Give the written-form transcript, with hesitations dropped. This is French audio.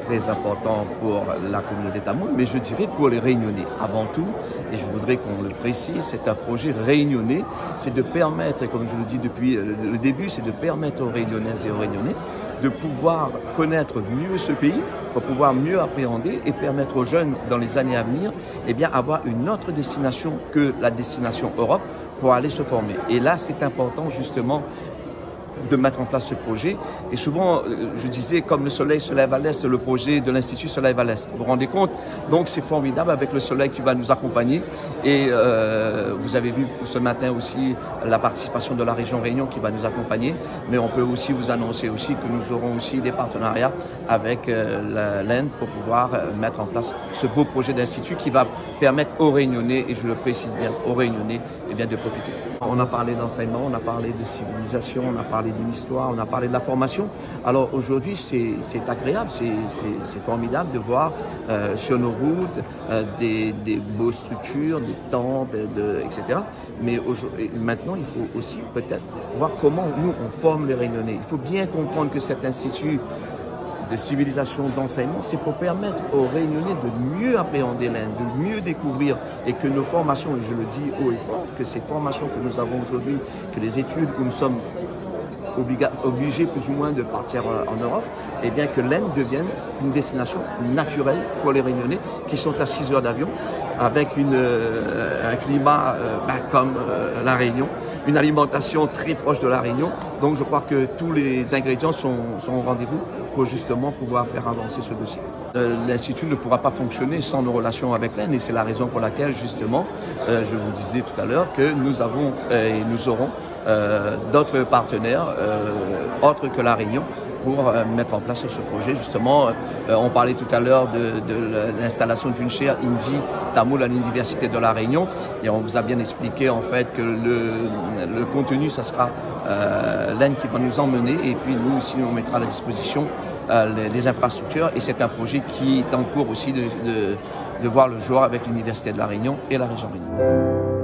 très important pour la communauté tamoule, mais je dirais pour les Réunionnais avant tout, et je voudrais qu'on le précise, c'est un projet réunionnais, c'est de permettre, et comme je le dis depuis le début, c'est de permettre aux Réunionnaises et aux Réunionnais de pouvoir connaître mieux ce pays, pour pouvoir mieux appréhender et permettre aux jeunes dans les années à venir, eh bien, avoir une autre destination que la destination Europe pour aller se former. Et là, c'est important justement de mettre en place ce projet. Et souvent, je disais, comme le soleil se lève à l'est, le projet de l'Institut se lève à l'est. Vous vous rendez compte? Donc, c'est formidable avec le soleil qui va nous accompagner. Et vous avez vu ce matin aussi la participation de la région Réunion qui va nous accompagner. Mais on peut aussi vous annoncer aussi que nous aurons aussi des partenariats avec l'Inde pour pouvoir mettre en place ce beau projet d'Institut qui va permettre aux Réunionnais, et je le précise bien, aux Réunionnais, eh bien, de profiter. On a parlé d'enseignement, on a parlé de civilisation, on a parlé de l'histoire, on a parlé de la formation. Alors aujourd'hui, c'est agréable, c'est formidable de voir sur nos routes des beaux structures, des temples, etc. Mais maintenant, il faut aussi peut-être voir comment nous, on forme les Réunionnais. Il faut bien comprendre que cet institut de civilisation, d'enseignement, c'est pour permettre aux Réunionnais de mieux appréhender l'Inde, de mieux découvrir, et que nos formations, et je le dis haut et fort, que ces formations que nous avons aujourd'hui, que les études où nous sommes obligés plus ou moins de partir en Europe, et bien que l'Inde devienne une destination naturelle pour les Réunionnais qui sont à 6 heures d'avion, avec un climat comme la Réunion, une alimentation très proche de la Réunion. Donc je crois que tous les ingrédients sont au rendez-vous pour justement pouvoir faire avancer ce dossier. L'Institut ne pourra pas fonctionner sans nos relations avec l'Inde, et c'est la raison pour laquelle justement, je vous disais tout à l'heure que nous avons et nous aurons d'autres partenaires autres que la Réunion pour mettre en place ce projet. Justement, on parlait tout à l'heure de l'installation d'une chaire Hindi Tamoul à l'Université de la Réunion, et on vous a bien expliqué en fait que le contenu, ça sera l'Inde qui va nous emmener, et puis nous aussi on mettra à la disposition les infrastructures, et c'est un projet qui est en cours aussi de voir le jour avec l'Université de la Réunion et la région Réunion.